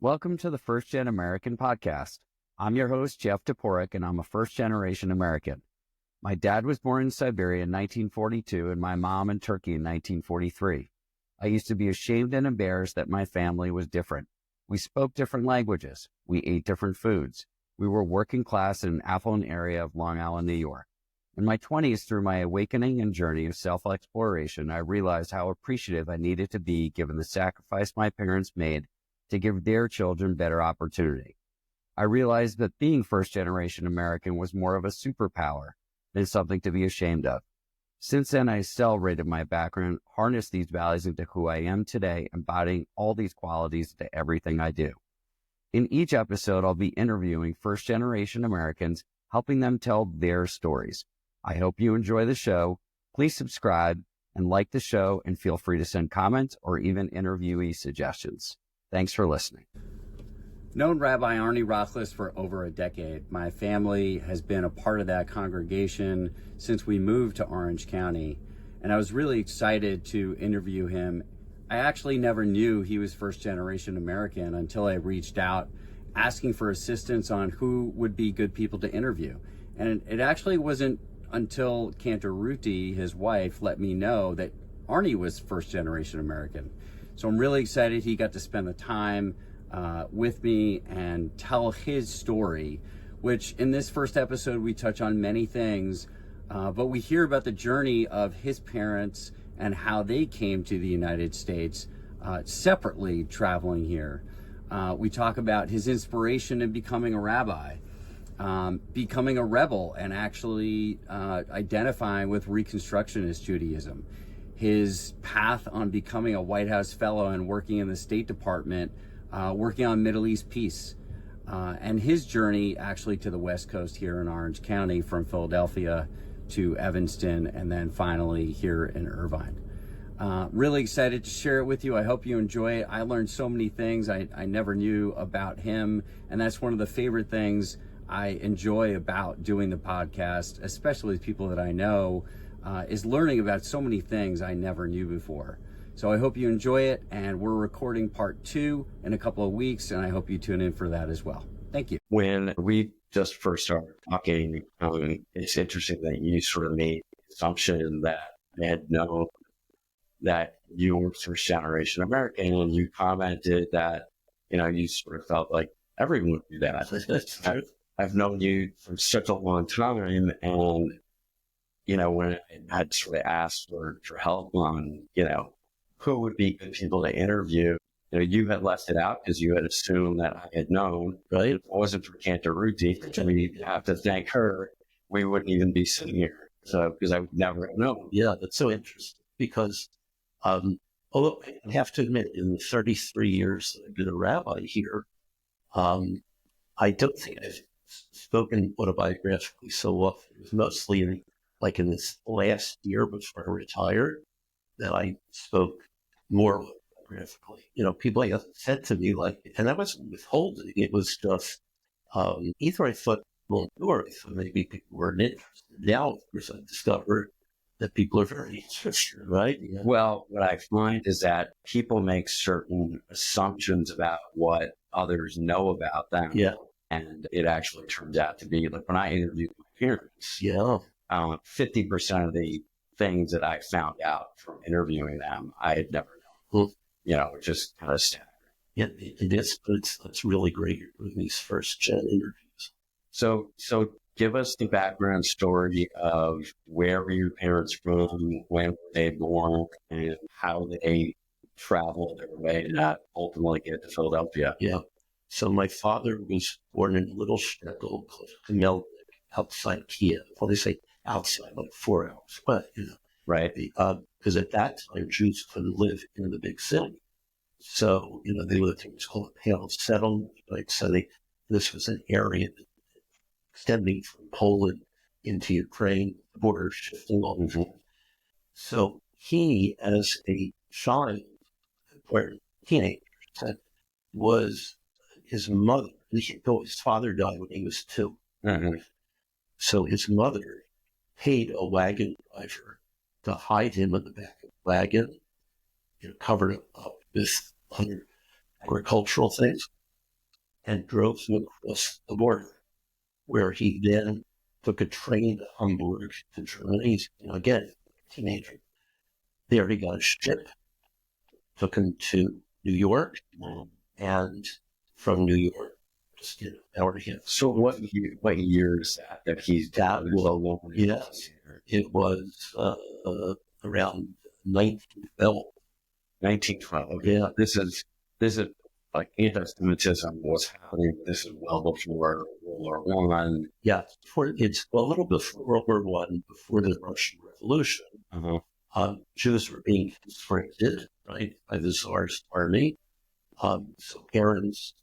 Welcome to the First Gen American podcast. I'm your host, Jeff Toporek, and I'm a first-generation American. My dad was born in Siberia in 1942 and my mom in Turkey in 1943. I used to be ashamed and embarrassed that my family was different. We spoke different languages. We ate different foods. We were working class in an affluent area of Long Island, New York. In my 20s, through my awakening and journey of self-exploration, I realized how appreciative I needed to be given the sacrifice my parents made to give their children better opportunity. I realized that being first-generation American was more of a superpower than something to be ashamed of. Since then, I celebrated my background, harnessed these values into who I am today, embodying all these qualities to everything I do. In each episode, I'll be interviewing first-generation Americans, helping them tell their stories. I hope you enjoy the show. Please subscribe and like the show, and feel free to send comments or even interviewee suggestions. Thanks for listening. Known Rabbi Arnie Rachlis for over a decade. My family has been a part of that congregation since we moved to Orange County, and I was really excited to interview him. I actually never knew he was first-generation American until I reached out asking for assistance on who would be good people to interview. And it actually wasn't until Cantor Ruti, his wife, let me know that Arnie was first-generation American. So I'm really excited he got to spend the time with me and tell his story, which in this first episode we touch on many things, but we hear about the journey of his parents and how they came to the United States separately traveling here. We talk about his inspiration in becoming a rabbi, becoming a rebel, and actually identifying with Reconstructionist Judaism, his path on becoming a White House fellow and working in the State Department, working on Middle East peace, and his journey actually to the West Coast here in Orange County from Philadelphia to Evanston, and then finally here in Irvine. Really excited to share it with you. I hope you enjoy it. I learned so many things I never knew about him, and that's one of the favorite things I enjoy about doing the podcast, especially with people that I know, is learning about so many things I never knew before. So I hope you enjoy it, and we're recording part 2 in a couple of weeks, and I hope you tune in for that as well. Thank you. When we just first started talking, it's interesting that you sort of made the assumption that I had known that you were first generation American, and you commented that, you sort of felt like everyone would do that. I've known you for such a long time, and, when I had sort of asked for help on, who would be good people to interview, you had left it out because you had assumed that I had known, right? If it wasn't for Cantor Ruti, we have to thank her, we wouldn't even be sitting here. So, because I would never have known. Yeah, that's so interesting because, although I have to admit, in the 33 years that I've been a rabbi here, I don't think I've spoken autobiographically so often. It was mostly in this last year before I retired that I spoke more autobiographically. People have said to me, and I wasn't withholding, it was just, either I thought, or I thought maybe people weren't interested. Now, of course, I discovered that people are very interested, right? Yeah. Well, what I find is that people make certain assumptions about what others know about them. Yeah. And it actually turns out to be, like when I interviewed my parents, 50% of the things that I found out from interviewing them, I had never known. Just kind of staggering. Yeah, it is, but it's really great with these first gen interviews. So give us the background story of where were your parents from, when were they born, and how they traveled their way to ultimately get to Philadelphia. Yeah. So my father was born in a little shtetl called Melnik outside Kiev. Well, they say outside, like 4 hours, but right? Because at that time Jews couldn't live in the big city, so they lived in what's called a pale settlement. Right? So this was an area extending from Poland into Ukraine, the border shifting all the time. So he, as a child, or teenager, was his mother. His father died when he was 2. Mm-hmm. So his mother paid a wagon driver to hide him in the back of the wagon, covered up with other agricultural things, and drove him across the border, where he then took a train to Hamburg to Germany. Again, teenager. There he got a ship, took him to New York, and from New York, just an hour and a half. So what year is that he's That was, yes, it was around 1912. 1912. Yeah. This is like anti-Semitism was happening. This is well before World War I. Yeah, it's a little before World War I, before the Russian Revolution. Jews were being conscripted, right, by the Tsar's army. So parents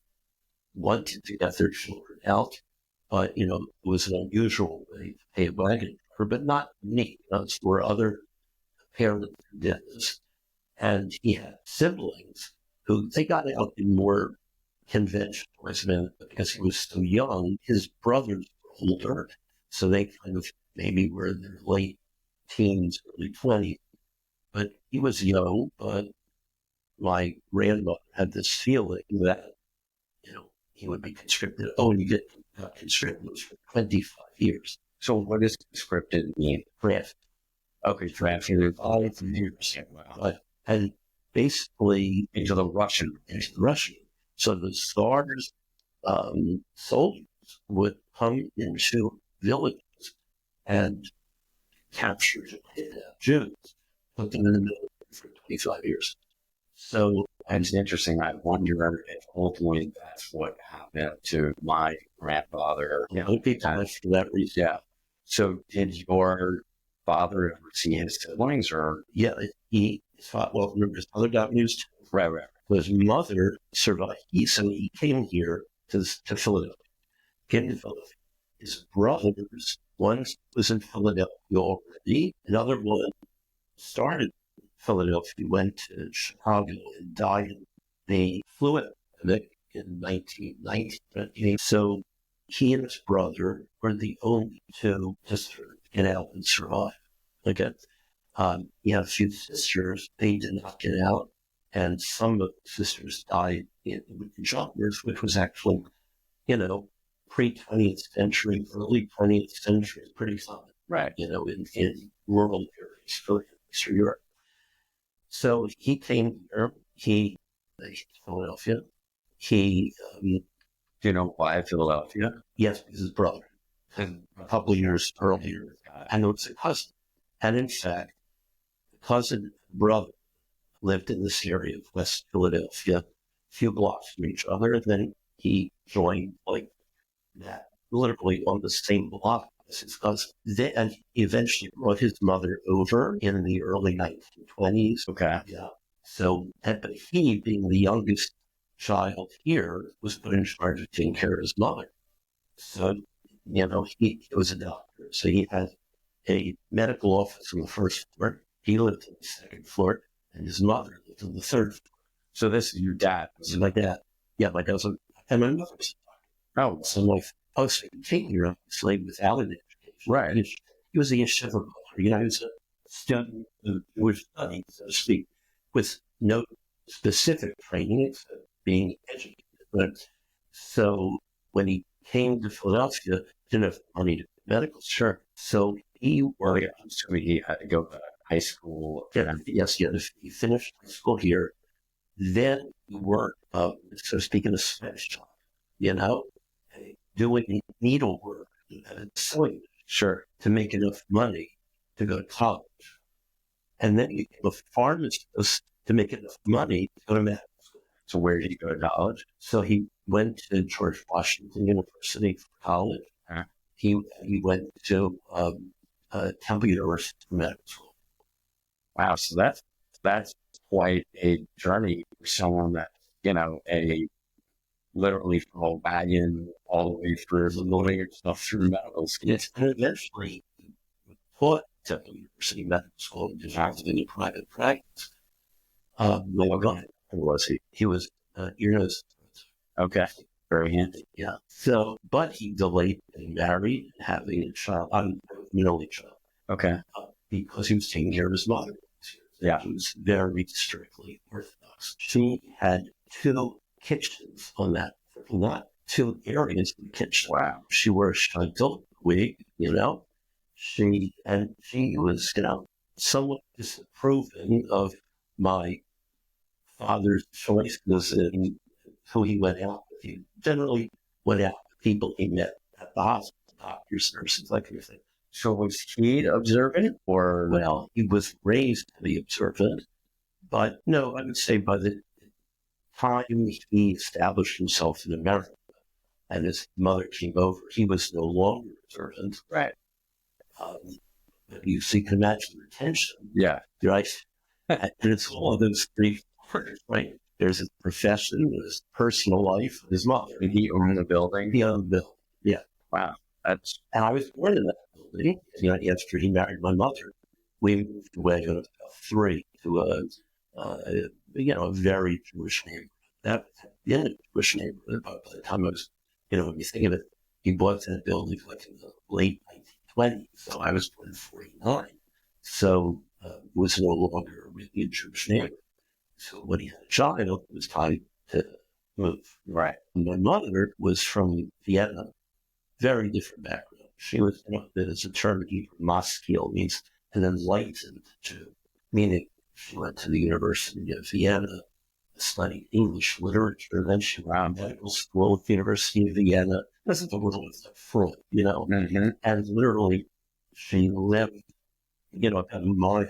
wanted to get their children out, but, it was an unusual way to pay a wagon driver, but not me. There were other parents who did this. And he had siblings who they got out in more conventional ways, because he was so young. His brothers were older, so they kind of maybe were in their late teens, early 20s. But he was young, but my grandmother had this feeling that, he would be conscripted. Oh, and you get conscripted for 25 years. So what does conscripted mean? Draft. Okay, drafted 5 years. Yeah, wow. And basically Into the Russian. So the Tsar's soldiers would come into villages and capture Jews, put them in the military for 25 years. So It's interesting. I wonder if ultimately that's what happened to my grandfather. for that reason. Yeah. So did your father ever see his siblings or? Yeah, he thought, well, remember his mother got news. Right. His mother survived. So he came here to Philadelphia. His brothers, one was in Philadelphia already, another one started in Philadelphia, went to Chicago and died in the flu epidemic in 1919. So he and his brother were the only two to get out and survive. Again, he had a few sisters, they did not get out, and some of the sisters died in genres, which was actually, pre-20th century, early 20th century, pretty common. Right. In rural areas, Eastern Europe. So he came here, Philadelphia. Do you know why Philadelphia? Yes, because his brother, a couple of years earlier, and it was a cousin. And in fact, the cousin brother lived in this area of West Philadelphia, a few blocks from each other, and then he joined like that, literally on the same block as his cousin. And he eventually brought his mother over in the early 1920s. Okay. Yeah. So, but he, being the youngest child here, was put in charge of taking care of his mother. So, he was a doctor. So he had a medical office on the first floor. He lived on the second floor, and his mother lived on the third floor. So this is your dad? This is my dad. Yeah, my dad was, and my mother was a doctor. So my so he came here obviously without an education. Right. He was a yeshiva brother. He was a student of Jewish studies, so to speak, with no specific training except being educated. But so when he came to Philadelphia, didn't have money to medical. Sure. So he worked. So he had to go to high school. Yes. He finished high school here. Then he worked, so to speak, in a Spanish job, doing needlework and sewing. Sure. To make enough money to go to college. And then he became a pharmacist to make enough money to go to medical school. So where did he go to college? So he went to George Washington University for college. Huh. He went to Temple University for medical school. Wow, so that's quite a journey for someone that, a literally from a wagon all the way through moving yourself through medical school. Yes, and eventually he taught Temple University Medical School and acted in a private practice. Was he? He was ear, nose, Okay. Very handy. Yeah. So, but he delayed getting married and having a child. I'm an only child. Okay. Because he was taking care of his mother. Yeah. He was very strictly Orthodox. She had 2 kitchens on that lot. 2 areas in the kitchen. Wow. She wore a Chantal wig, She was, somewhat disapproving of my father's choices in who he went out with. He generally went out with people he met at the hospital, doctors, nurses, that kind of thing. So was he observant, or? Well, he was raised to be observant, but no, I would say by the time he established himself in America and his mother came over, he was no longer observant. Right. You can imagine the tension. Yeah. Right. And it's all of those 3 quarters, right? There's his profession, his personal life, his mother. Did he own the building? He owned the building. Yeah. Wow. That's. And I was born in that building. After he married my mother, we moved away at about 3 to a very Jewish neighborhood. That was a Jewish neighborhood. By the time I was, when you think of it, he bought that building like in the late 1920s. So I was born in 1949. So it was no longer really a Jewish neighborhood. So when he had a child, it was time to move. Right. My mother was from Vienna, very different background. She was, there's a term in Hebrew, maskil, means an enlightened Jew, meaning she went to the University of Vienna, studied English literature, then she went to medical school at the University of Vienna. This is a little bit like Freud, Mm-hmm. and literally she lived, about a mile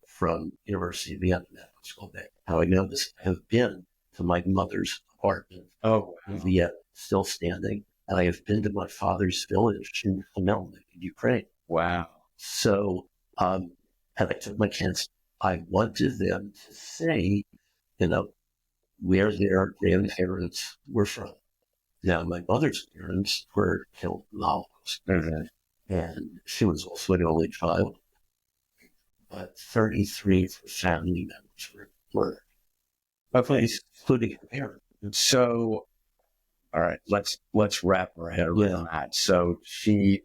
from University of Vienna medical school. How I know this, I have been to my mother's apartment in Vienna, still standing, and I have been to my father's village in Melnik, in Ukraine. Wow. So, and I took my chance. I wanted them to say, where their grandparents were from. Now, my mother's parents were killed in the Holocaust, and she was also an only child. But 33 family members were including her parents. So, all right, let's wrap our head around that. So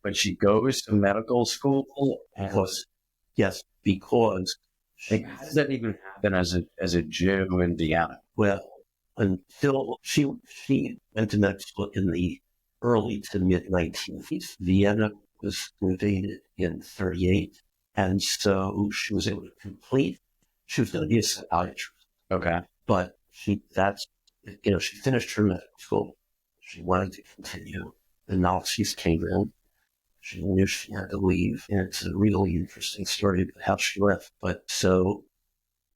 when she goes to medical school, Because how does that even happen as a Jew in Vienna? well, until she went to medical school in the early to mid 1980s. Vienna was invaded in 1938, and so she was able to complete. She was going to be a psychiatrist. Okay. But she finished her medical school. She wanted to continue. The Nazis came in. She knew she had to leave. And it's a really interesting story about how she left. But so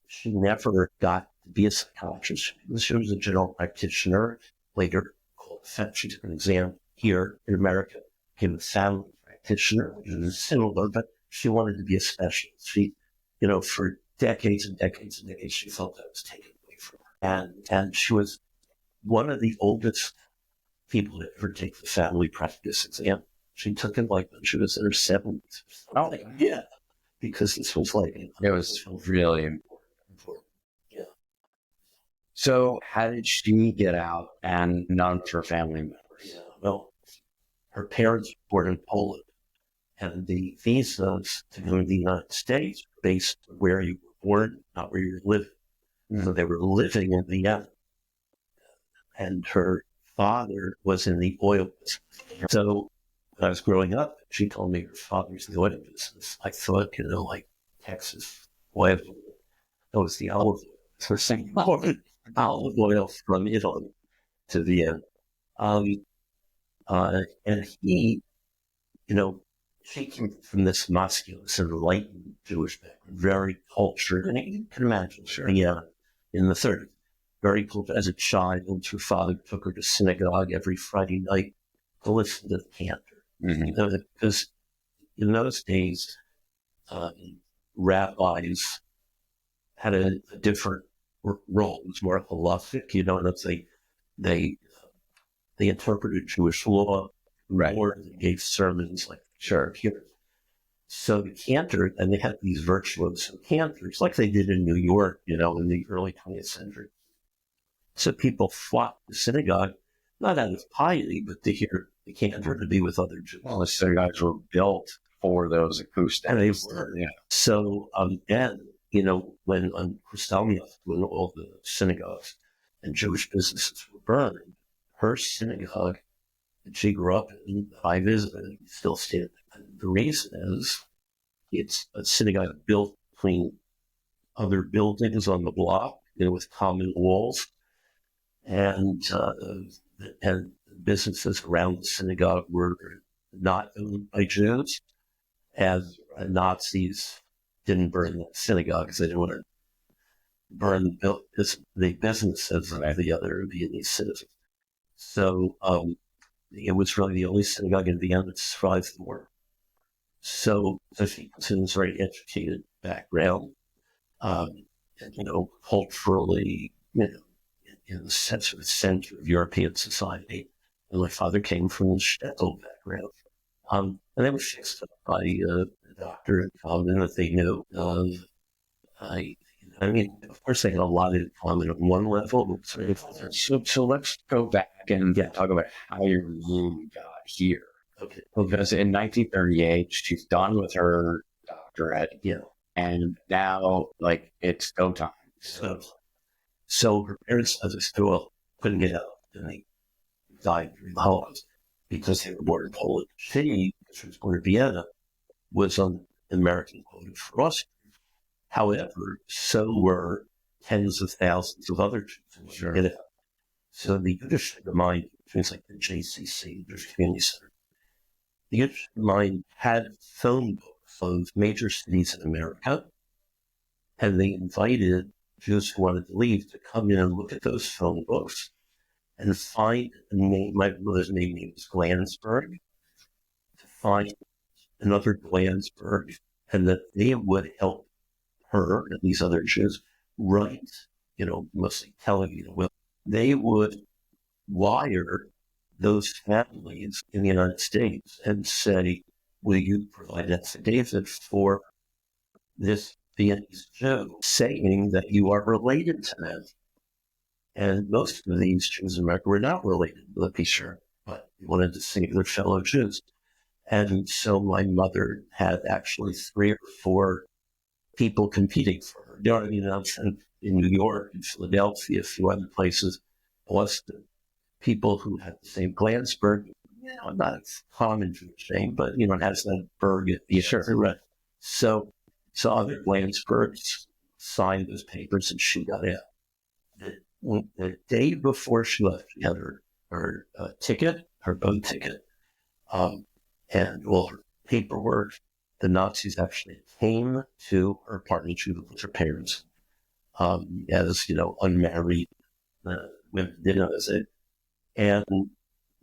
she never got to be a psychiatrist. She was a general practitioner. Later she took an exam here in America, became a family practitioner, which is similar, but she wanted to be a specialist. She, for decades and decades and decades, she felt that was taken away from her. And she was one of the oldest people to ever take the family practice exam. She took it like when she was in her 70s. Oh, yeah. Because this was like... It was really important. Yeah. So how did she get out and none of her family members? Yeah. Well, her parents were born in Poland. And the visas to go to the United States were based on where you were born, not where you were living. Mm-hmm. So they were living in Vienna. And her father was in the oil business. So when I was growing up, she told me her father's in the oil business. I thought, like Texas oil. That was the olive oil. So saying olive oil from Italy to Vienna. And he, she came from this masculine, enlightened Jewish background, very cultured, and you can imagine, in the 30s, very cultured. As a child, her father took her to synagogue every Friday night to listen to the cantor. Mm-hmm. Because in those days, rabbis had a different role. It was more halachic, they interpreted Jewish law, right? Or they gave sermons like here. So the cantor, and they had these virtuoso cantors, like they did in New York, in the early 20th century. So people flocked to synagogue, not out of piety, but to hear the cantor, to be with other Jews. Well, the synagogues were built for those acoustics. And they were. Yeah. So, and, when on Kristallnacht, when all the synagogues and Jewish businesses were burned, her synagogue that she grew up in, I visited, still stand. The reason is it's a synagogue built between other buildings on the block, with common walls, and businesses around the synagogue were not owned by Jews, as Nazis didn't burn the synagogue because they didn't want to burn the businesses of the other Viennese citizens. So it was really the only synagogue in Vienna that survived the war. So she was in a very educated background, and, culturally, in the sense of the center of European society. And my father came from the shtetl background. And they were fixed up by a doctor in common that they knew. Of course, they had a lot in common on one level. So let's go back and talk about how your mom got here. Okay. Because in 1938, she's done with her doctorate. Yeah. And now, it's go time. So her parents, as a school, couldn't get out. And they died during the Holocaust because they were born in Poland. She, which was born in Vienna, was on the American quota for Austria. However, so were tens of thousands of other Jews. Sure. So the Yiddish mind, things like the JCC, Jewish Community Center, the Yiddish mind had phone books of major cities in America, and they invited Jews who wanted to leave to come in and look at those phone books and find a name. My mother's name was Glansberg, to find another Glansberg, and that they would help her and these other Jews write, mostly telling, they would wire those families in the United States and say, will you provide an affidavit for this Viennese Jew saying that you are related to them? And most of these Jews in America were not related, let's be sure, but they wanted to save their fellow Jews. And so my mother had actually 3 or 4 people competing for her. You know what I mean? In New York, in Philadelphia, a few other places, Boston, people who had the same Glansberg, not a common Jewish name, but, it has that Berg at the end. Sure. Right. So other Glansbergs signed those papers and she got out. The day before she left, she had her ticket, her boat ticket, and all her paperwork. The Nazis actually came to her apartment. She lived with her parents, as unmarried women did as it, and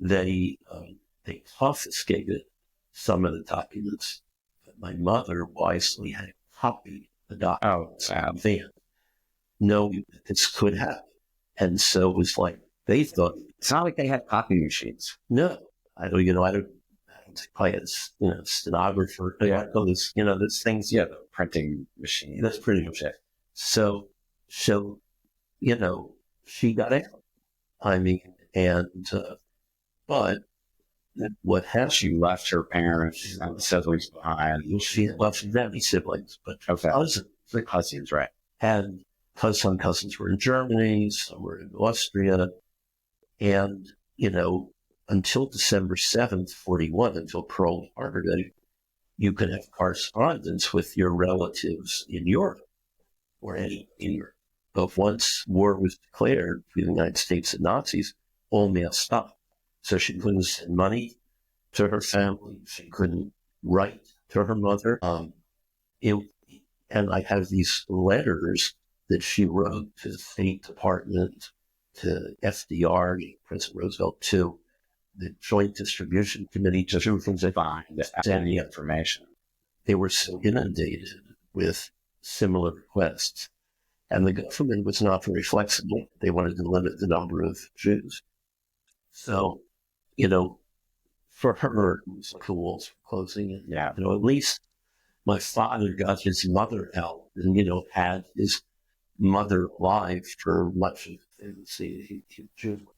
they confiscated some of the documents. But my mother wisely had copied the documents out there, knowing that this could happen. And so it was like they thought. It's not like they had copy machines. No, I don't play as stenographer. Those those things. Yeah, the printing machine. That's pretty much it. So she got out. But what happened? She left her parents and siblings behind. She left many siblings, but cousins, right? And some cousins were in Germany, some were in Austria, and until December 7th, 1941, until Pearl Harbor Day, you could have correspondence with your relatives in Europe or in Europe. But once war was declared between the United States and Nazis, all mail stopped. So she couldn't send money to her family. She couldn't write to her mother. And I have these letters that she wrote to the State Department, to FDR, President Roosevelt, to the Joint Distribution Committee, to find the information. They were so inundated with similar requests. And the government was not very flexible. They wanted to limit the number of Jews. So, for her, it was like the walls were closing. And, at least my father got his mother out and, had his mother alive for much of it.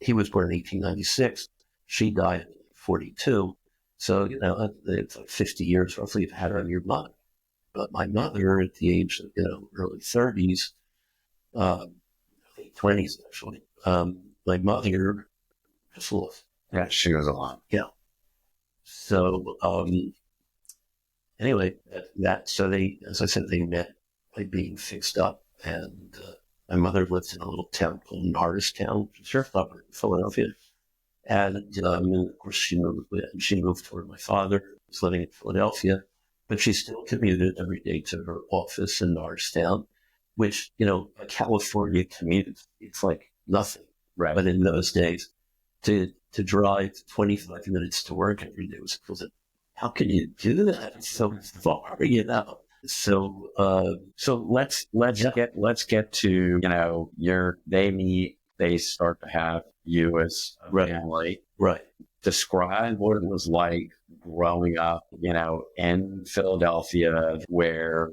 He was born in 1896. She died in 1942. So, it's like 50 years roughly you've had her on your mother. But my mother, at the age of, early 30s, late 20s actually, my mother full of. Yeah, she goes along. Yeah. So, anyway, so they, as I said, they met by being fixed up. And my mother lived in a little town called Norristown, up in Philadelphia. And of course, she moved toward my father, who was living in Philadelphia, but she still commuted every day to her office in Norristown, which, a California commute, it's like nothing. Right. But in those days, to drive 25 minutes to work every day was equivalent. How can you do that? It's so far, So let's get to, they meet, they start to have you as a family. Right. Describe what it was like growing up, in Philadelphia, where,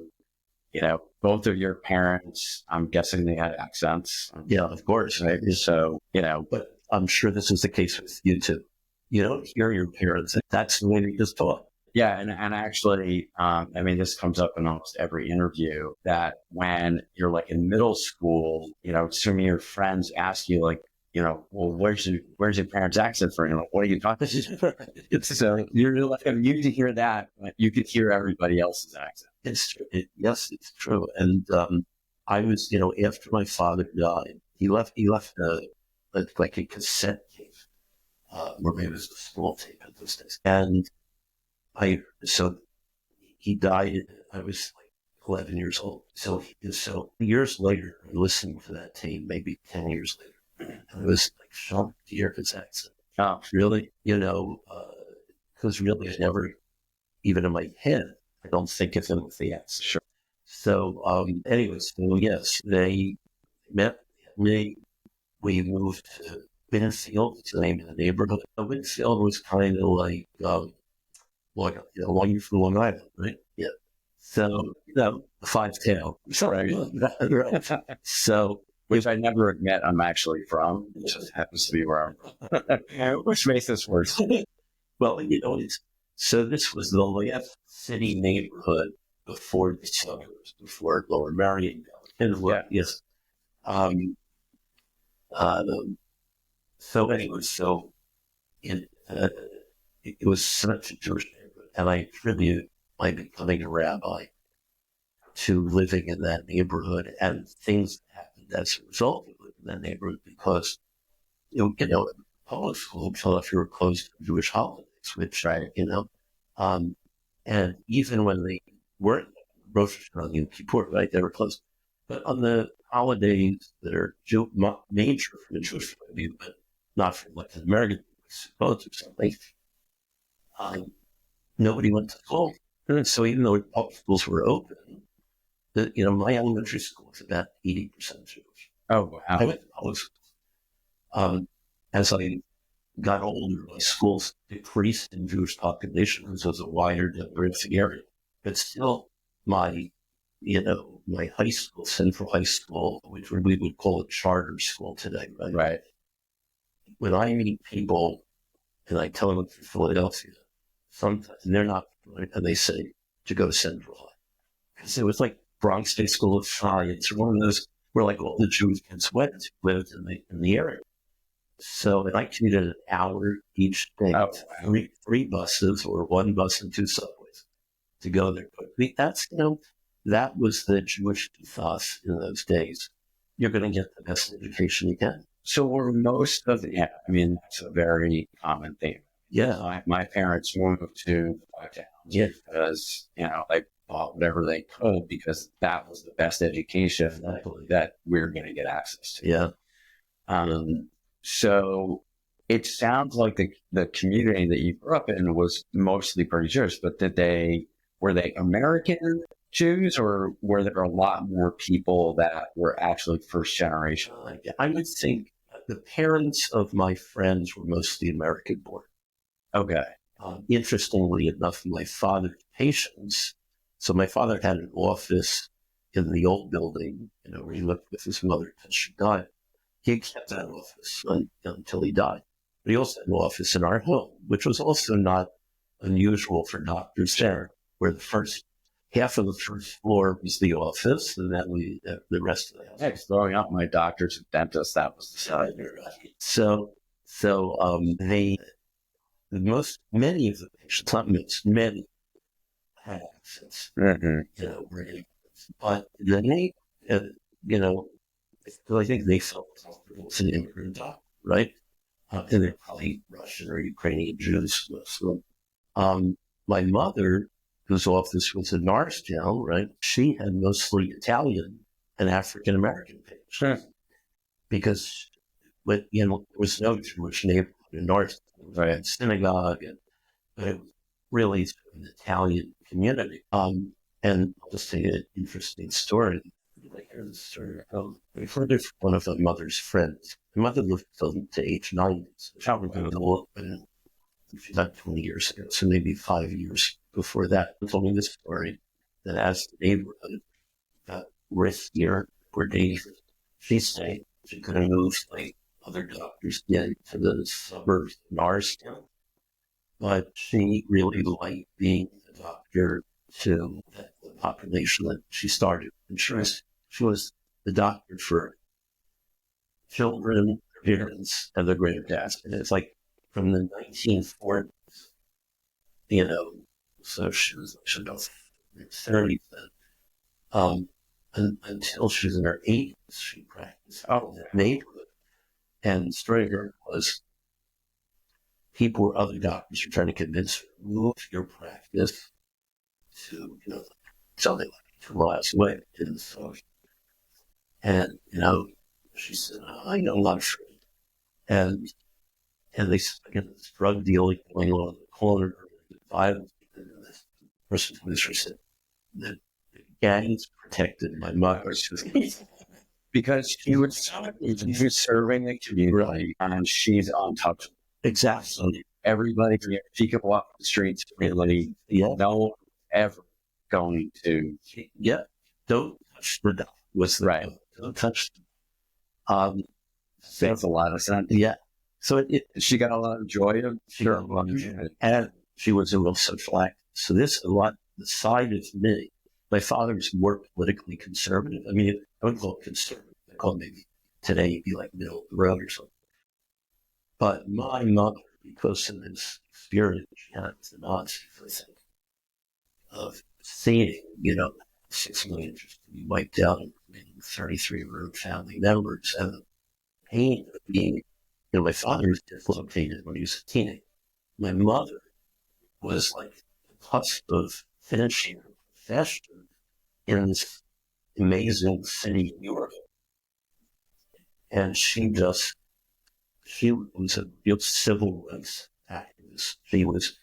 both of your parents, I'm guessing they had accents. Yeah, of course. Right. So, but I'm sure this is the case with you too. You don't hear your parents. That's the way they just talk. Yeah. And actually, this comes up in almost every interview, that when you're like in middle school, some of your friends ask you like, well, where's your parents' accent from? What are you talking about? So you're like, you could hear that, you could hear everybody else's accent. It's true. Yes, it's true. And I was, after my father died, he left like a cassette tape, or maybe it was a small tape at those days. And so he died. I was like 11 years old. So years later, listening to that tape, maybe 10 years later, I was like shocked to hear his accent. Oh, really? Because really, I never, even in my head, I don't think of him with the accent. Sure. So, anyways, yes, they met me. We moved to Winfield, it's the name of the neighborhood. Winfield was kind of like, you're from Long Island, right? Yeah. So, the five tail. Right. So, which I never admit I'm actually from. It just happens to be where I'm from. Which makes this worse. Well, so this was the last city neighborhood before the suburbs, before Lower Merion. Yes. So anyway, it was such a Jewish neighborhood, and I attribute my becoming a rabbi to living in that neighborhood and things that happened as a result of living in that neighborhood, because public school in Philadelphia were closed to Jewish holidays, which right. And even when they weren't Rosh Hashanah and Yom Kippur, right, they were closed. But on the holidays that are major for the Jewish community, but not for like an American, suppose or something, nobody went to school. And so even though public schools were open, my elementary school was about 80% Jewish. Oh, wow. I went to public schools. As I got older, my schools decreased in Jewish population because it was a wider demographic area. But still, my high school, Central High School, which we would call a charter school today, right? Right. When I meet people and I tell them I'm from Philadelphia, sometimes they're not, and they say to go to Central High. Because it was like Bronx State School of Science, or one of those where like all the Jewish kids lived in the area. So, and I commuted an hour each day, three buses or one bus and two subways to go there. But that's, that was the Jewish ethos in those days. You're going to get the best education you can. So were most of that's a very common thing. Yeah. My parents moved to five towns because, they bought whatever they could because that was the best education that we were going to get access to. Yeah. So it sounds like the community that you grew up in was mostly pretty Jewish, but were they American Jews, or were there a lot more people that were actually first generation? I would think the parents of my friends were mostly American born. Okay. Interestingly enough, my father's patients, so my father had an office in the old building, where he lived with his mother until she died. He kept that office until he died. But he also had an office in our home, which was also not unusual for doctors there, where the first half of the first floor was the office, and then the rest of the house. Growing up, my doctors and dentists, that was the side. So many of the patients, not most, many had access, were immigrants. But they, you know, so I think they felt comfortable as an immigrant doctor, right? And they're probably Russian or Ukrainian Jews. So, my mother, whose office was in Norristown, right? She had mostly Italian and African American patients because, there was no Jewish neighborhood in Norristown. Right, a synagogue, but it was really an Italian community. And I'll just say an interesting story. I hear this story. I heard it from one of my mother's friends. My mother lived to age 90. So she's not 20 years ago, so maybe 5 years before that. She told me this story that as the neighborhood got riskier for days, she said she could have moved like other doctors did to the suburbs of Norristown. But she really liked being a doctor to the population that she started. And she was the doctor for children, parents, and their granddads. And it's like from the 1940s, so she was about 30 then. Until she was in her 80s, she practiced out in that neighborhood. And the story here was people or other doctors were trying to convince her to move your practice to, something like 2 miles away in the south. And, she said, I know a lot of friends. And they said, this drug dealing going on in the corner, violence. And this person who said, the gangs protected my mother. Because she was serving the community, and she's untouchable. Exactly. Everybody, she could walk the streets freely. No one ever going to. Don't touch the dog. Was right. Don't touch them. Makes a lot of sense. Yeah. So she got a lot of joy of and she was a real social activist. So this a lot the side of me. My father was more politically conservative. I mean, I wouldn't call it conservative. I call it maybe today it'd be like middle of the road or something. But my mother, because of this experience she had with the Nazis, I think, of seeing, 6 million just to be wiped out and 33 of her own family members, and the pain of being, my father was dislocated when he was a teenager. My mother was like the cusp of finishing her profession in this amazing city in Europe. And she was a real civil rights activist. She was,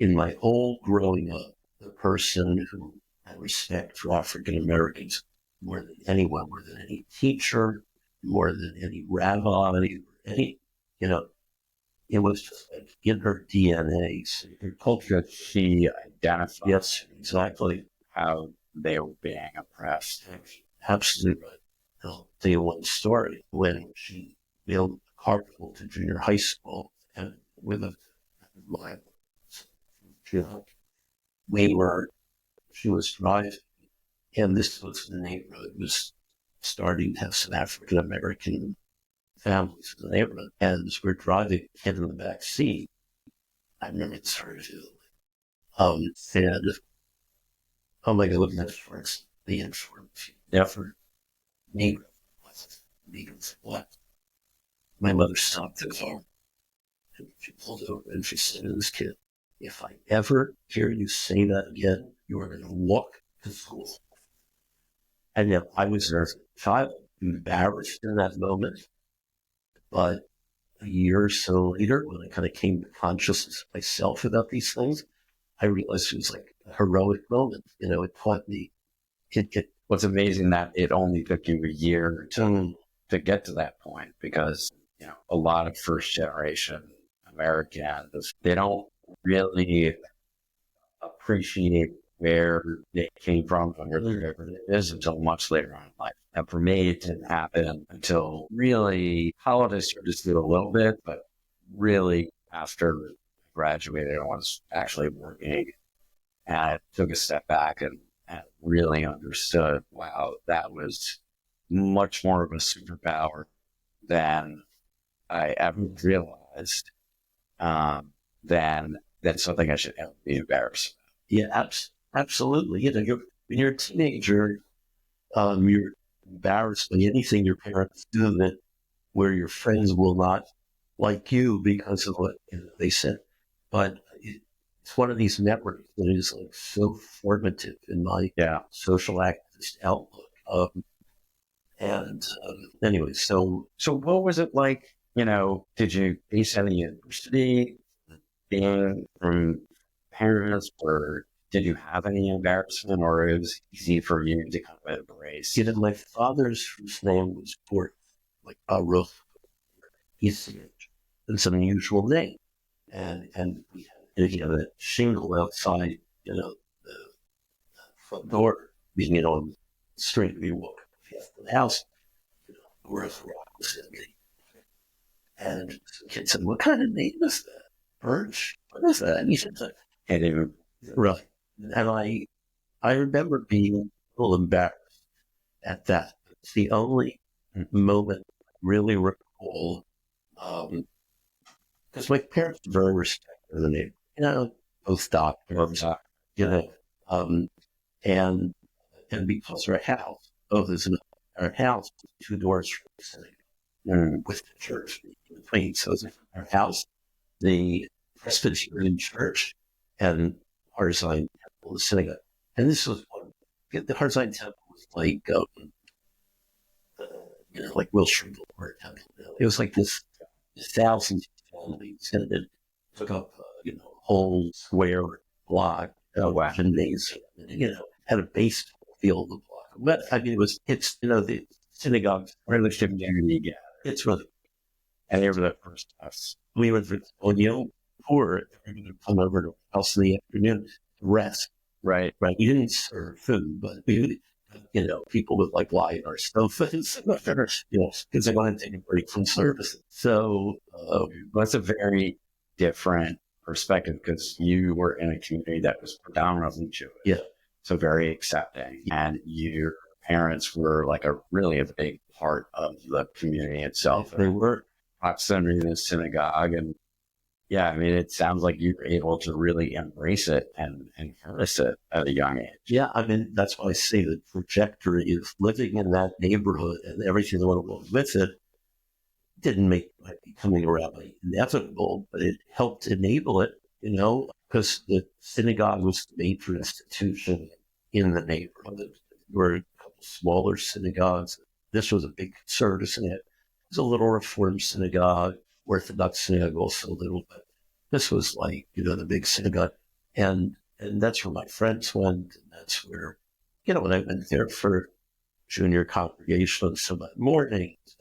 in my whole growing up, the person who had respect for African Americans more than anyone, more than any teacher, more than any rabbi, it was just like in her DNA, her culture. She identified. Yes, exactly. How they were being oppressed. Absolutely right. I'll tell you one story. When she built a carpool to junior high school, and with a she was driving, and this was the neighborhood was starting to have some African American families in the neighborhood. And as we're driving, kid in the back seat, I remember this story too. Said, "Oh my God, that's for the insurance effort. Negroes, what?" My mother stopped the car, and she pulled over, and she said to this kid, "If I ever hear you say that again, you are going to walk to school." And yet I was a child, embarrassed in that moment. But a year or so later, when I kind of came to consciousness myself about these things, I realized it was like a heroic moment. It taught me. What's amazing that it only took you a year to get to that point, because a lot of first generation Americans, they don't really appreciate where they came from or wherever it is until much later on in life. And for me, it didn't happen until really college. I started to do a little bit, but really after I graduated, I was actually working, and I took a step back and really understood, wow, that was much more of a superpower than I ever realized, then that's something I should ever be embarrassed Yeah, absolutely. When you're a teenager, you're embarrassed by anything your parents do that where your friends will not like you because of what they said. But it's one of these networks that is like so formative in my about. social activist outlook. Anyway, so So what was it like, did you face any adversity being from parents, or did you have any embarrassment, or it was easy for you to kind of embrace? my father's first name was Port, like Baruch. It's an unusual name, and we had a shingle outside, the front door, being on the street. We walk past the house, where's Rachlis in me? And the kid said, "What kind of name is that? Birch? What is that?" And he said, And it, "Right." And I remember being a little embarrassed at that. It's the only moment I really recall, because my parents were very respectful of the name. Both doctors, um, and because our house, our house was 2 doors from the synagogue, with the church in between. So it's our house, the Presbyterian church, and Harzine Temple, the synagogue. And this was the Harzine Temple was like Wilshire Boulevard Temple. It was like this thousands of families, and it took up a whole square block of gymnasium, and had a baseball field of block. But I mean, it's the synagogues where the community gathered. It's really, And they were the first us. we were poor. We would come over to our house in the afternoon to rest. Right. Right. We didn't serve food, but we people would like lie in our sofas, because they wanted to take a break from services. So that's a very different perspective, because you were in a community that was predominantly Jewish. Yeah. So very accepting. And your parents were like really a big part of the community itself. They were. Proximity to the synagogue. And yeah, I mean, it sounds like you were able to really embrace it and harness it at a young age. Yeah, I mean, that's why I say the trajectory of living in that neighborhood and everything that went along with it didn't make my becoming a rabbi inevitable, but it helped enable it, because the synagogue was the major institution in the neighborhood. There were a couple smaller synagogues. This was a big conservative synagogue. It was a little Reform synagogue, Orthodox synagogue also a little, but this was like, the big synagogue. And that's where my friends went. And that's where, when I went there for junior congregation on Sunday mornings,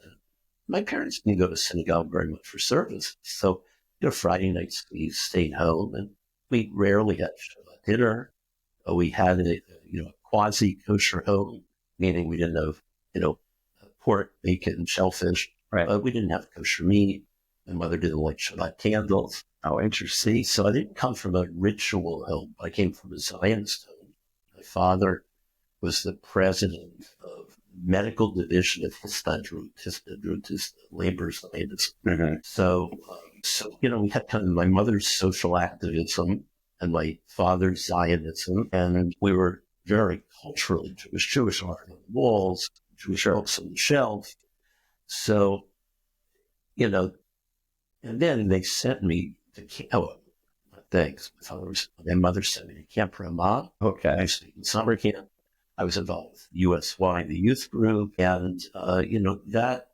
my parents didn't go to synagogue very much for service. So, Friday nights we stayed home, and we rarely had Shabbat dinner. We had a quasi kosher home, meaning we didn't have, pork, bacon, shellfish. Right. We didn't have kosher meat. My mother didn't like Shabbat candles. Oh, interesting. So I didn't come from a ritual home. I came from a Zionist home. My father was the president of medical division of Histadrut. Histadrut is labor Zionism. Mm-hmm. So, we had kind of my mother's social activism and my father's Zionism, and we were very culturally Jewish art on the walls, Jewish books on the shelf. So, and then they sent me to thanks. My mother sent me to Camp Ramah. Okay. I stayed in summer camp. I was involved with USY, the youth group, and that.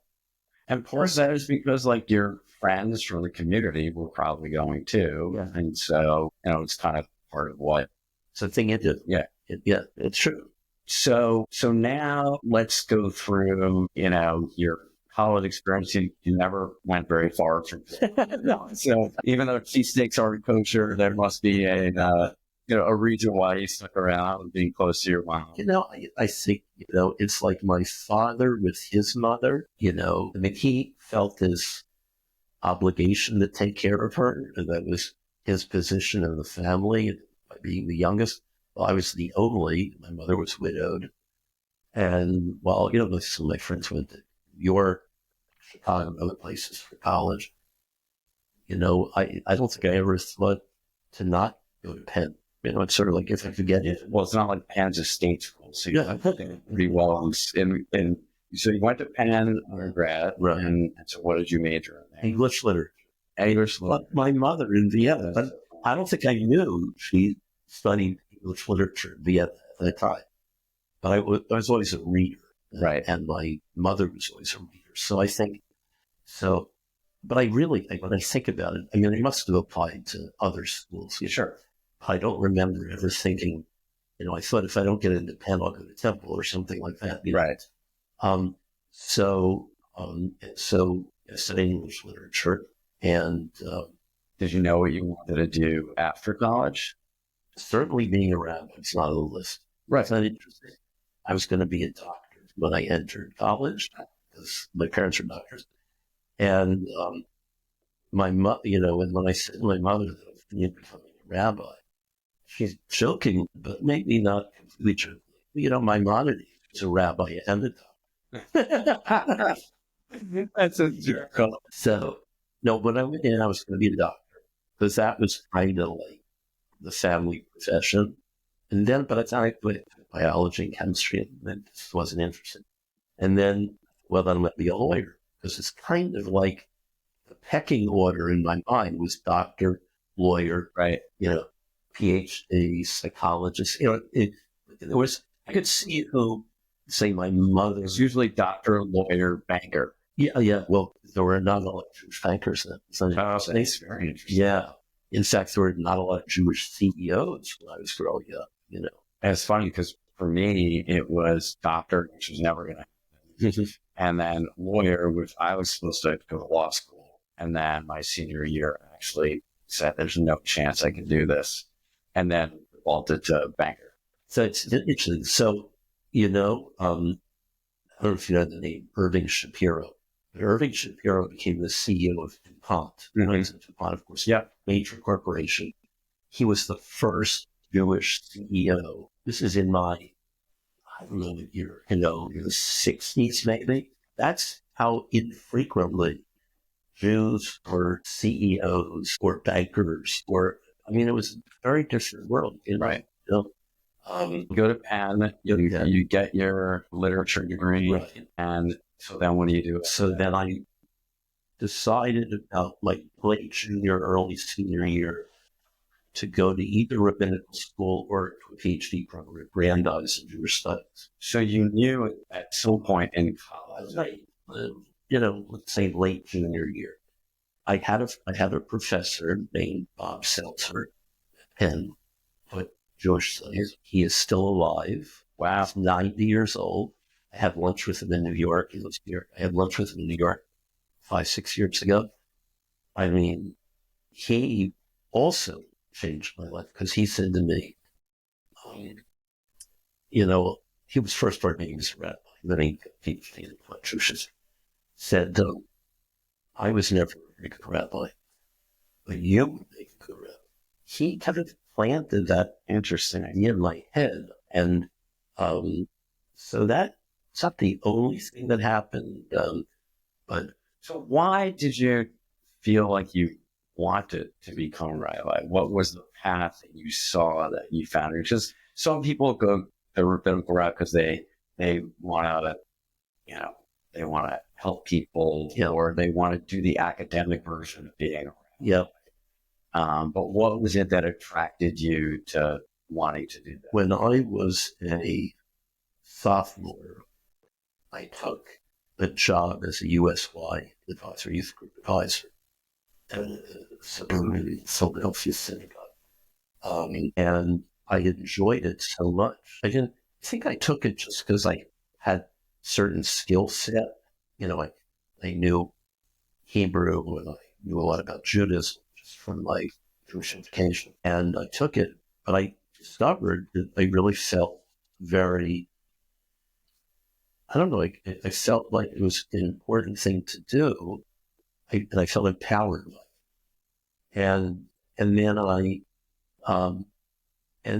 And part of that is because like your friends from the community were probably going too, Yeah. And so it's kind of part of what. It's the thing you do. Yeah. It's true. So now let's go through your college experience. You never went very far from No. So even though cheesesteaks aren't kosher, there must be a reason why you stuck around and being close to your mom. I think, it's like my father with his mother, I mean, he felt his obligation to take care of her, and that was his position in the family, by being the youngest. Well, I was the only, my mother was widowed. And while, some of my friends went to New York, Chicago and other places for college. I don't think I ever thought to not go to Penn. It's sort of like if I could get it. Well, it's not like Penn's a state school, so Yeah, pretty well. And so you went to Penn undergrad, right. And so what did you major in? English literature. English literature. But my mother in Vienna, but I don't think I knew she studied English literature in Vienna at the time. But I was always a reader. Right. And my mother was always a reader. So I think, so, but I really think when I think about it, I mean, it must have applied to other schools. Sure. I don't remember ever thinking, I thought if I don't get into Penn, I'll go to Temple or something like that. Right. So I studied English literature, and did you know what you wanted to do after college? Certainly being a rabbi, it's not on the list. Right. It's not interesting. I was going to be a doctor when I entered college because my parents are doctors. And my mother, when I said to my mother that I was going to become a rabbi, she's joking, but maybe not completely joking. My mother is a rabbi and a doctor. That's a joke. So, no, when I went in, I was going to be a doctor because that was kind of like the family profession. And then, by the time I went to biology and chemistry, and it just wasn't interesting. And then, then I'm going to be a lawyer because it's kind of like the pecking order in my mind was doctor, lawyer, right? PhD, psychologist. I could see who, say, my mother. It's usually doctor, lawyer, banker. Yeah. Well, there were not a lot of Jewish bankers then. That's very interesting. Yeah. In fact, there were not a lot of Jewish CEOs when I was growing up, And it's funny because for me, it was doctor, which was never going to happen. And then lawyer, which I was supposed to go to law school. And then my senior year, I actually said, there's no chance I can do this. And then vaulted to banker. So it's interesting. So, I don't know if you know the name Irving Shapiro. Irving Shapiro became the CEO of DuPont. Mm-hmm. DuPont, of course, major corporation. He was the first Jewish CEO. This is in my, I don't know what year, in the 60s maybe. That's how infrequently Jews were CEOs or bankers it was a very different world. Right. You go to Penn, you get your literature degree, right. And so then what do you do? So then I decided about late junior, early senior year to go to either rabbinical school or to a PhD program, Brandeis in Jewish Studies. So you knew at some point in college, let's say late junior year, I had a professor named Bob Seltzer at Penn, Jewish Studies. He is still alive. Wow. He's 90 years old. I had lunch with him in New York. He lives here. I had lunch with him in New York 5-6 years ago. I mean, he also changed my life because he said to me, he was first ordained as a rabbi. Then he became a Jewish. Said, I was never a good rabbi, but you would make a good rabbi. He kind of planted that interesting idea in my head. And so that's not the only thing that happened. But so why did you feel like you wanted to become a rabbi? What was the path that you saw that you found? Because some people go the rabbinical route because they want to, they want to help people, or they want to do the academic version of being a rabbi. Yeah. But what was it that attracted you to wanting to do that? When I was a sophomore, I took a job as a USY advisor, youth group advisor, at a Philadelphia synagogue. And I enjoyed it so much. I didn't think I took it just because I had certain skill set. I knew Hebrew and I knew a lot about Judaism just from my Jewish education. And I took it, but I discovered that I really felt very, I don't know, I felt like it was an important thing to do. And I felt empowered by it. And then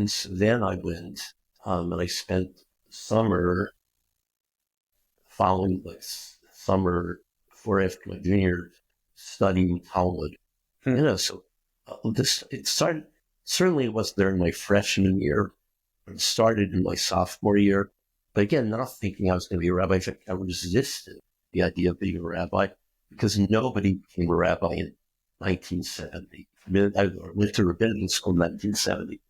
so then I went, and I spent the summer following summer before after my junior year studying Talmud. So it started, certainly it wasn't there in my freshman year, but it started in my sophomore year. But again, not thinking I was going to be a rabbi. In fact, I resisted the idea of being a rabbi because nobody became a rabbi in 1970. I went to rabbinical school in 1970.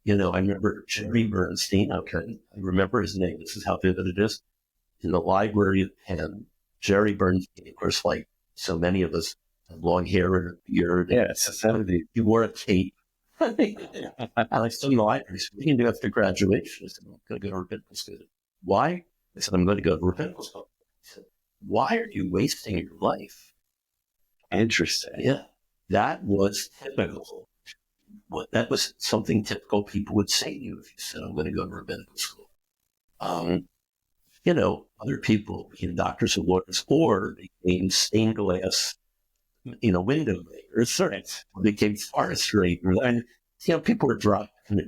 I remember Jerry Bernstein. Okay, I remember his name. This is how vivid it is. In the library at Penn, Jerry Bernstein, of course, like so many of us, had long hair and a beard. Yeah, it's a 70s. He wore a cape. And I stood in the library. So what do you do after graduation? I said, I'm going to go to rabbinical school. Why? I said, I'm going to go to rabbinical school. He said, why are you wasting your life? Interesting. Yeah, that was typical. That was something typical people would say to you if you said, I'm going to go to rabbinical school. Other people became doctors and lawyers or became stained glass, window makers, or became forestry. And, people were dropping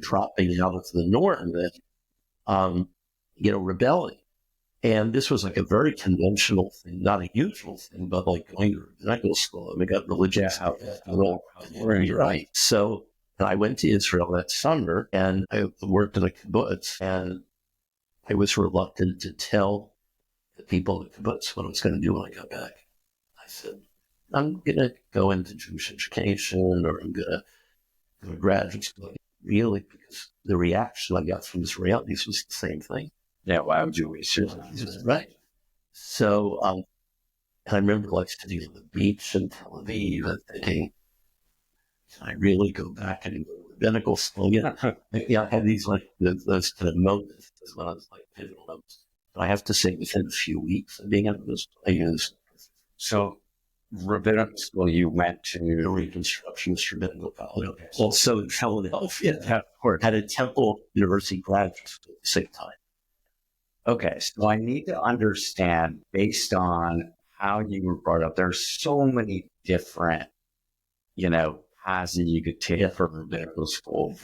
out of the norm that, rebelling. And this was like a very conventional thing, not a usual thing, but like going to rabbinical school. And we got religious right. So I went to Israel that summer and I worked in a kibbutz, and I was reluctant to tell the people at the kibbutz what I was going to do when I got back. I said, I'm going to go into Jewish education, or I'm going to go to graduate school. Really, because the reaction I got from Israelis was the same thing. Yeah, why would you waste your time? Right. So I remember sitting on the beach in Tel Aviv and thinking, can I really go back and go to rabbinical school? I had these those kind of moments when I was pivotal moments. But I have to say, within a few weeks of being at this place. So, rabbinical school, you went to the Reconstructionist rabbinical college. Okay. Also in Philadelphia, had a Temple University graduate school at the same time. Okay, so I need to understand, based on how you were brought up, there's so many different, paths that you could take from rabbinical school,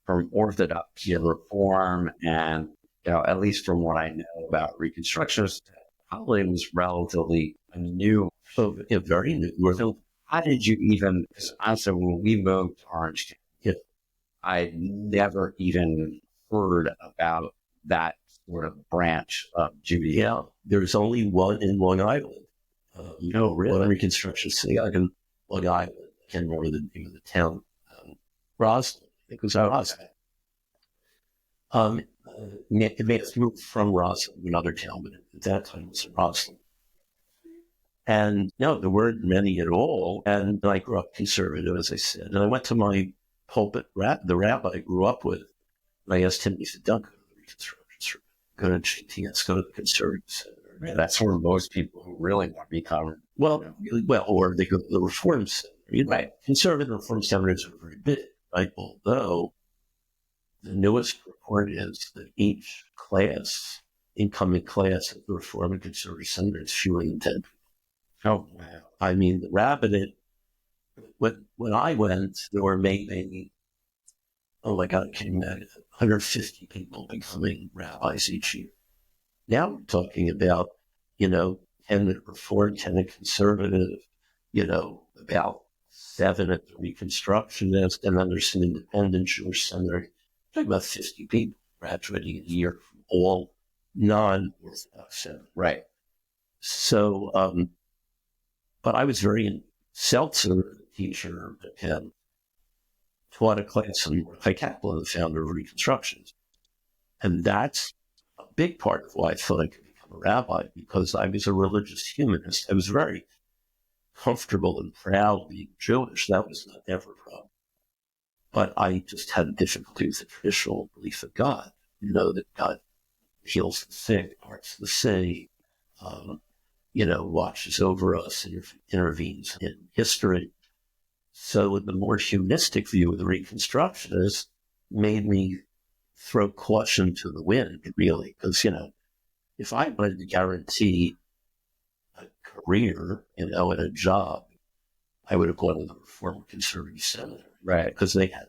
from Orthodox to Reform, and, at least from what I know about Reconstructionism, probably was relatively new. So, very new. So how did you even, because honestly, when we moved to Orange County, I never even heard about that sort of branch of Judaism. Yeah, there's only one in Long Island. Really? One Reconstruction synagogue in Long Island. I can't remember the name of the town. Roslyn. I think it was Roslyn. It may have moved from Roslyn to another town, but at that time it was Roslyn. And no, there weren't many at all. And I grew up conservative, as I said. And I went to my pulpit, the rabbi I grew up with, and I asked him, he said, don't go to the Reconstruction, go to GTS, go to the Conservative Center. Yeah, that's where most people who really want to become. Or they go to the Reform Center. Right. Conservative Reform Centers are very big, right? Although the newest report is that each incoming class at the Reform and Conservative Center is fewer than 10 people. Oh, wow. I mean, the rabbinate, when I went, there were maybe, oh my God, can you imagine, 150 people becoming rabbis each year. Now we're talking about, 10 at Reform, 10 at Conservative, about 7 at the Reconstructionist, and then there's an independent Jewish center. We're talking about 50 people graduating a year from all non-Orthodox centers. Right. So, but I was very Seltzer, the teacher at Penn, taught a class on Mordechai Kaplan, the founder of Reconstructionism. And that's a big part of why I thought I could become a rabbi, because I was a religious humanist. I was very comfortable and proud being Jewish. That was not ever a problem. But I just had difficulty with the traditional belief of God. That God heals the sick, parts the sea, watches over us and intervenes in history. So the more humanistic view of the Reconstructionists made me throw caution to the wind, really, because, if I wanted to guarantee a career, and a job, I would have gone to the Reform Conservative Center. Right. Because they had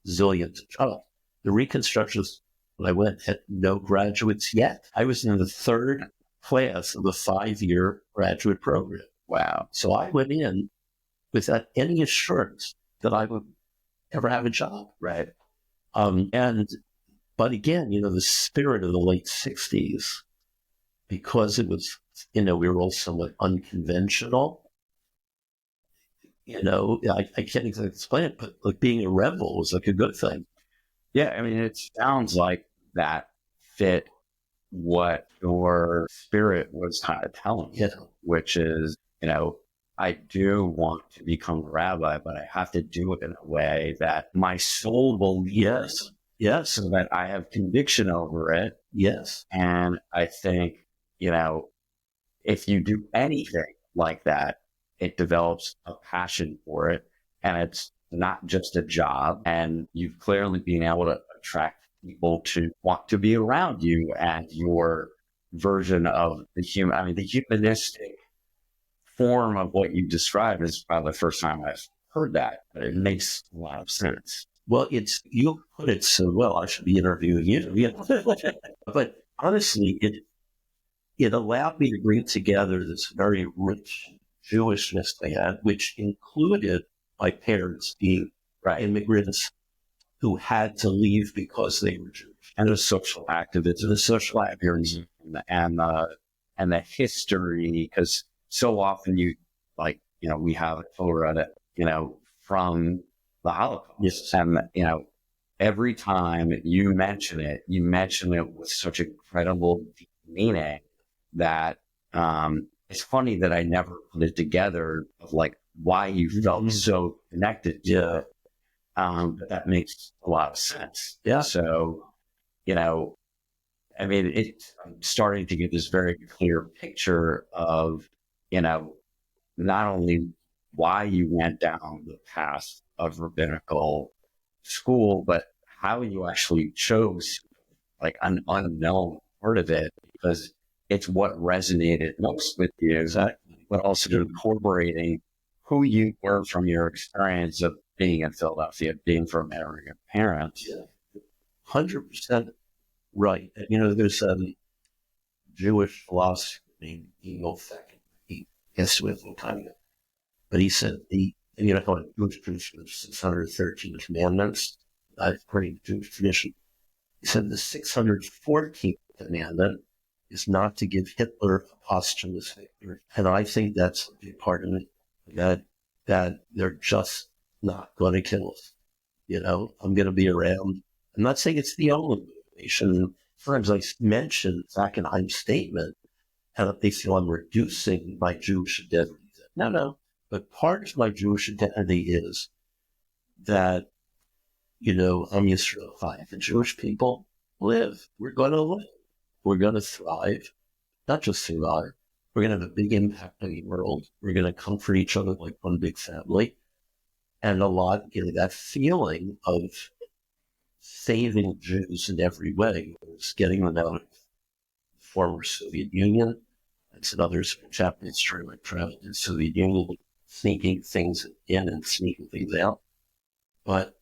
zillions of jobs. The Reconstructionists, when I went, had no graduates yet. I was in the third class of a 5-year graduate program. Wow. So I went in without any assurance that I would ever have a job. Right. But again, the spirit of the late 60s, because it was, we were all somewhat unconventional. I can't exactly explain it, but like being a rebel was like a good thing. Yeah. I mean, it sounds like that fit what your spirit was kind of telling you, which is, I do want to become a rabbi, but I have to do it in a way that my soul believes. Yes. So that I have conviction over it. Yes. And I think, if you do anything like that, it develops a passion for it. And it's not just a job. And you've clearly been able to attract people to want to be around you and your version of the humanistic form of what you described is probably the first time I've heard that, but it makes a lot of sense. Well, you put it so well. I should be interviewing you. But honestly, it allowed me to bring together this very rich Jewishness they had, which included my parents being immigrants who had to leave because they were Jewish, and the social activism, and the history, because so often we have a Torah from the Holocaust. Yes. And, every time you mention it with such incredible deep meaning that it's funny that I never put it together of like why you felt so connected to it. But that makes a lot of sense. Yeah. So, I'm starting to get this very clear picture of, not only why you went down the path of rabbinical school, but how you actually chose like an unknown part of it, because it's what resonated most with you. Exactly. But also incorporating who you were from your experience of being in Philadelphia, being from immigrant parents. Yeah. 100% right. There's a Jewish philosopher named Emil Feckin. He passed away a long time ago. But he said how in Jewish tradition there's 613 commandments, according to Jewish tradition. He said the 614th commandment is not to give Hitler a posthumous victory. And I think that's a big part of it, that they're just not going to kill us. I'm going to be around. I'm not saying it's the only motivation. Sometimes I mention Fackenheim's statement, and they feel I'm reducing my Jewish identity. No. But part of my Jewish identity is that, I'm Yisrael. The Jewish people live. We're going to live. We're going to thrive. Not just survive. We're going to have a big impact on the world. We're going to comfort each other like one big family. And a lot, that feeling of saving Jews in every way, getting them out of the former Soviet Union. That's another chapter in history, like travel in the Soviet Union, sneaking things in and sneaking things out. But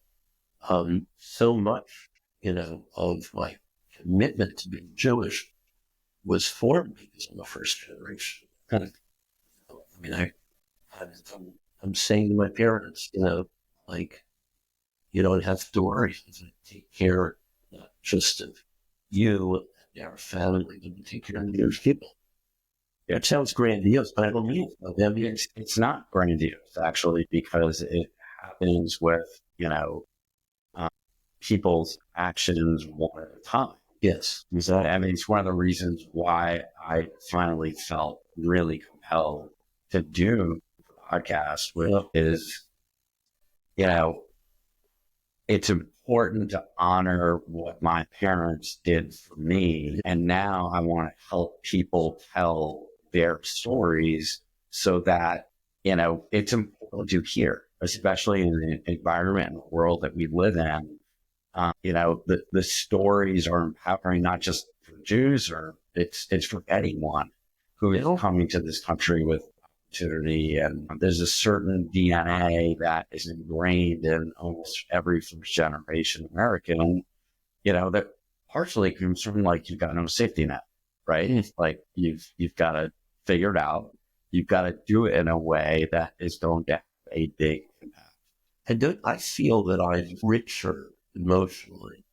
so much, of my commitment to being Jewish was formed because I'm a first generation. I'm saying to my parents, you don't have to worry. Take care not just of you and our family, but take care of those people. It sounds grandiose, but I don't mean it. It's not grandiose, actually, because it happens with, people's actions one at a time. Yes. It's one of the reasons why I finally felt really compelled to do the podcast, which is, it's important to honor what my parents did for me. And now I want to help people tell their stories so that, it's important to hear, especially in the environment and the world that we live in. The stories are empowering, not just for Jews, or it's for anyone who is coming to this country with opportunity. And there's a certain DNA that is ingrained in almost every first generation American, that partially comes from like, you've got no safety net, right? It's like you've got to figure it out. You've got to do it in a way that is going to have a big impact. And I feel that I'm richer emotionally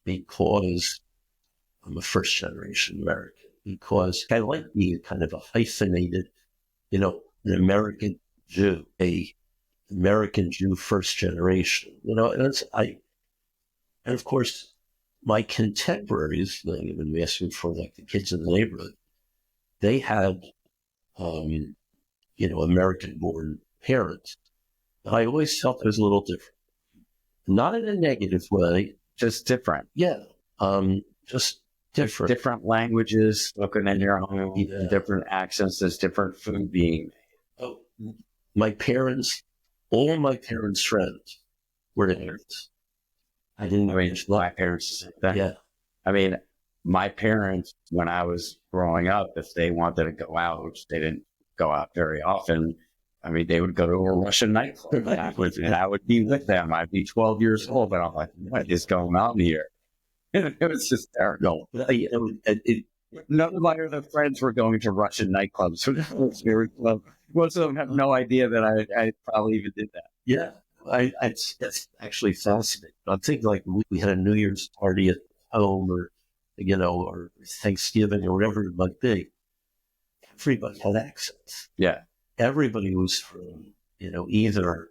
because I'm a first generation American, because I like being kind of a hyphenated, an American Jew, a American Jew first generation, and of course, my contemporaries, even asking for like the kids in the neighborhood, they had, American born parents. But I always felt it was a little different, not in a negative way, Just different. yeah. Just different. Different languages spoken in your home, Yeah. different accents, there's different food being made. Oh, all my parents' friends were immigrants. I didn't know My parents, Yeah. I mean, my parents, when I was growing up, if they wanted to go out, which they didn't go out very often, I mean, they would go to a Russian nightclub. And I would be with them. I'd be 12 years old, but I'm like, what is going on here? It was just terrible. None of my other friends were going to Russian nightclubs. So it was very clever. Most of them have no idea that I probably even did that. Yeah. That's actually fascinating. I'm thinking like we had a New Year's party at home or Thanksgiving or whatever it might be. Everybody had accents. Yeah. Everybody was from, either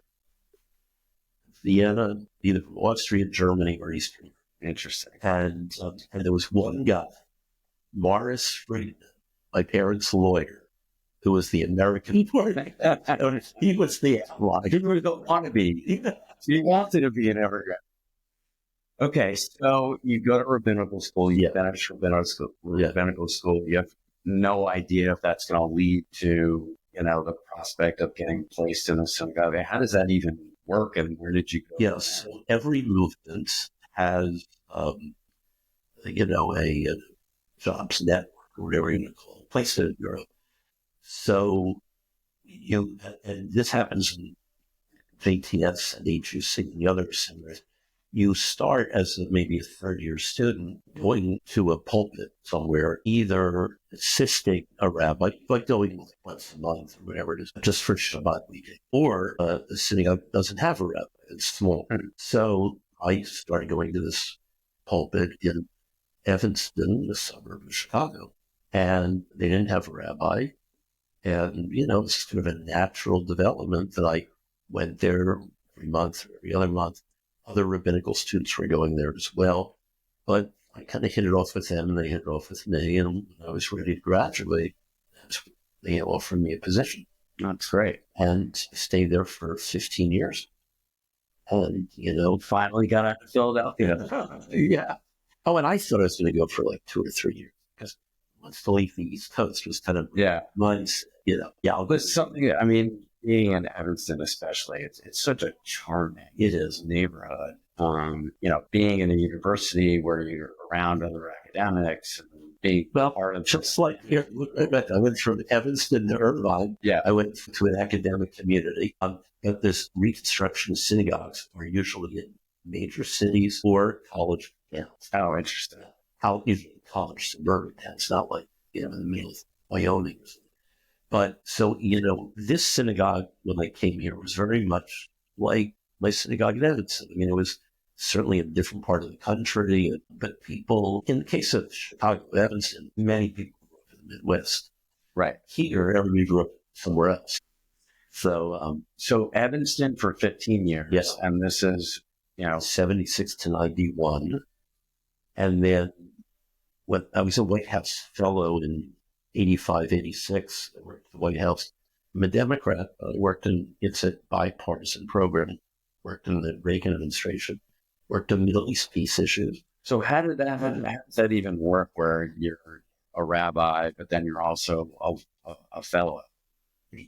Vienna, either from Austria, Germany, or Eastern. Interesting. And there was one guy, Morris Friedman, my parents' lawyer, who was the American part. He was the ally. He don't want to be. He wanted to be an immigrant. Okay, so you go to rabbinical school, you finish rabbinical school, you have no idea if that's going to lead to, the prospect of getting placed in a synagogue. How does that even work, and where did you go? Yes, so every movement has, a jobs network, or whatever you want to call it, place in Europe. So, and this happens in VTS and HUC and the other seminaries. You start as maybe a third-year student going to a pulpit somewhere, either assisting a rabbi, like going once a month or whatever it is, just for Shabbat meeting, or the synagogue doesn't have a rabbi, it's small. So I started going to this pulpit in Evanston, the suburb of Chicago, and they didn't have a rabbi. And, it's kind of a natural development that I went there every month or every other month. Other rabbinical students were going there as well. But I kind of hit it off with them, and they hit it off with me. And when I was ready to graduate, they offered me a position. That's great. And I stayed there for 15 years. And, Finally got out to Philadelphia. Yeah. Oh, and I thought I was going to go for like 2 or 3 years, because once to leave the East Coast was kind of months, But something, I mean, being in Evanston especially, it's such a charming neighborhood. Being in a university where you're around other academics and being part of just like here, I went from Evanston to Irvine. Yeah. I went to an academic community. But this Reconstruction synagogues are usually in major cities or college towns. Oh, interesting. Usually college suburban towns, not like, in the middle of Wyoming. But so, this synagogue, when I came here, was very much like my synagogue in Evanston. I mean, it was certainly a different part of the country, but people, in the case of Chicago, Evanston, many people grew up in the Midwest. Right. Here, everybody grew up somewhere else. So Evanston for 15 years. Yes. And this is, 76 to 91. And then when I was a White House fellow in 85, 86, I worked at the White House. I'm a Democrat. It's a bipartisan program. Worked in the Reagan administration. Worked on Middle East peace issues. So how does that even work, where you're a rabbi, but then you're also a fellow?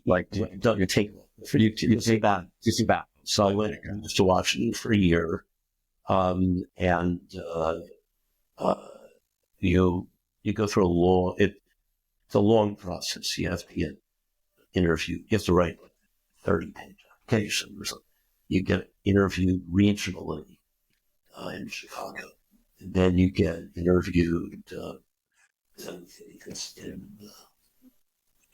Like, don't you take that? So I went to Washington for a year, and you go through it's a long process. You have to get interviewed. You have to write 30-page application or something. You get interviewed regionally in Chicago, and then you get interviewed It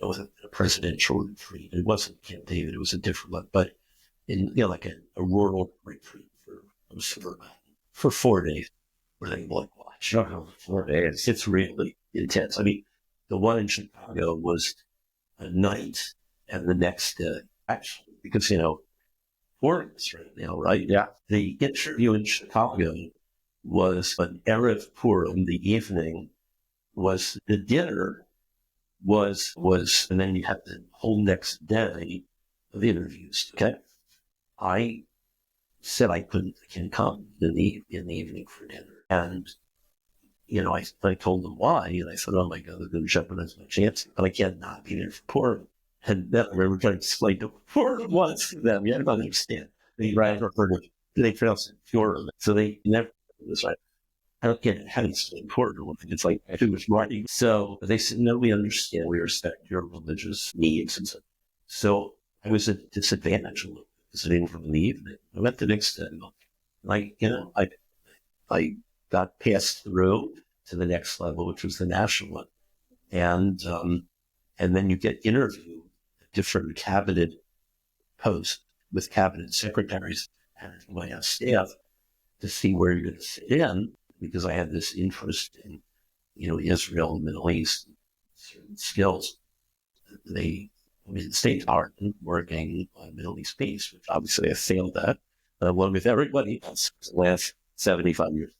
wasn't a presidential retreat. It wasn't Camp David. It was a different one, but in like a rural retreat for 4 days, where they like watch. 4 days. It's really intense. I mean, the one in Chicago was a night, and the next day, actually, because forums right now, right? Yeah. The interview in Chicago was an Erev Purim. The evening was the dinner was, and then you have the whole next day of interviews. Okay. I said I can't come in the evening for dinner. And, I told them why. And I said, oh my God, they're going to jeopardize my chances. But I can't not be there for Purim. And then we were trying to explain to Purim was to them. You don't understand. They pronounce it Purim. So they never was right. I don't get how it's important. It's like too much money. So they said, no, we understand. We respect your religious needs. And so I was at a disadvantage visiting from the evening. I went the next day. I got passed through to the next level, which was the national one. And then you get interviewed at different cabinet posts with cabinet secretaries and my staff to see where you're going to fit in, because I had this interest in, Israel and Middle East, certain skills. The State Department working on Middle East peace, which obviously I failed at, along with everybody else for the last 75 years.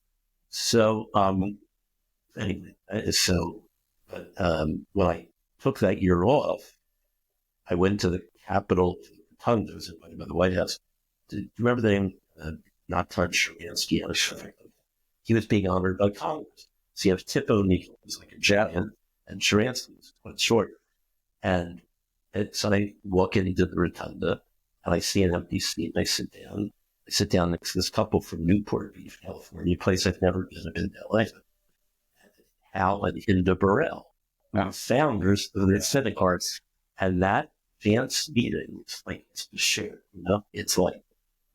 So, anyway, when I took that year off, I went to the Capitol. I was invited by the White House. Do you remember the name? Not Todd Sharansky. He was being honored by Congress. So you have Tip O'Neill, who's like a giant, and Sharansky was quite short. And so I walk into the rotunda, and I see an empty seat, and I sit down. I sit down next to this couple from Newport Beach, California, a place I've never been. I've been to LA. Hal and Hinda Burrell, founders of the Civic Arts. And that dance meeting was like, it's a share, It's like,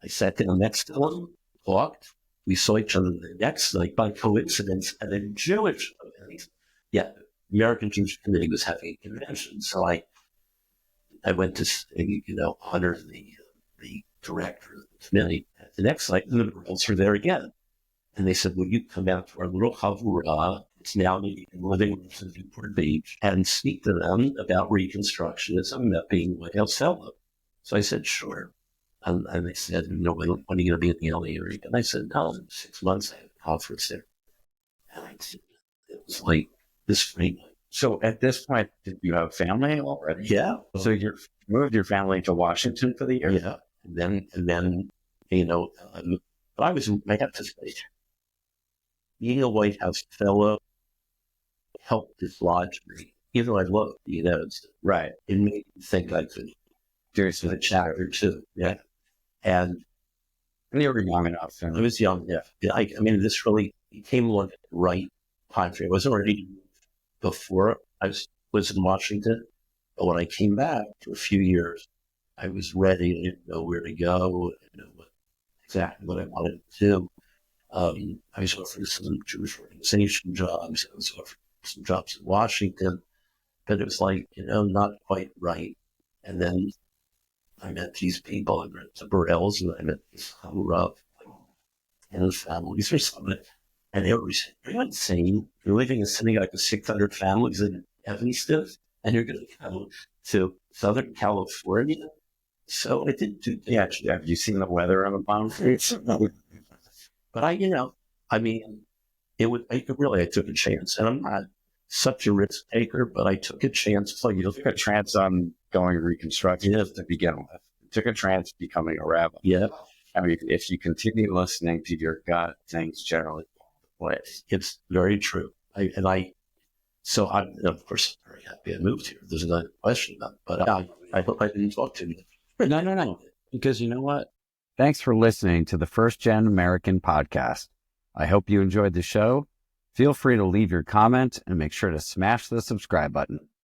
I sat down next to them, talked. We saw each other the next night by coincidence at a Jewish event. Yeah, American Jewish Committee was having a convention. So I went to, honor the director of the committee at the next night, and the girls were there again. And they said, will you come out to our little Havurah? It's now in living rooms in Newport Beach, and speak to them about Reconstructionism, about being White House fellow. So I said, sure. And they said, when are you going to be in the LA area? And I said, no, in 6 months I have a conference there. And it was like this spring. So at this point, did you have family already? Yeah. So you moved your family to Washington for the year? Yeah. And then but I have to say, being a White House fellow helped dislodge me. Even though I loved the United States. Right. It made me think I could do a chapter too. Yeah. And you were young enough. I was young. Yeah. This really came along at the right time frame. I was already before I was in Washington, but when I came back for a few years, I was ready. I didn't know where to go. I didn't know exactly what I wanted to do. I was offered some Jewish organization jobs. I was offered some jobs in Washington, but it was like, not quite right. And then I met these people. I met the Burrells, and I met this Hamura, and his families or something. And they were saying, are you insane? You're living in a synagogue with 600 families in Evanston, and you're going to come to Southern California? So I didn't do that. Yeah, actually, have you seen the weather on the palm trees? But I took a chance. And I'm not such a risk taker, but I took a chance. So you took a chance on going Reconstructionism to begin with. You took a chance becoming a rabbi. Yeah. If you continue listening to your gut, things generally fall into place. It's very true. So I'm, of course, very happy I moved here. There's no question about it. But I hope I didn't talk to you. No. Because you know what? Thanks for listening to the First Gen American podcast. I hope you enjoyed the show. Feel free to leave your comment and make sure to smash the subscribe button.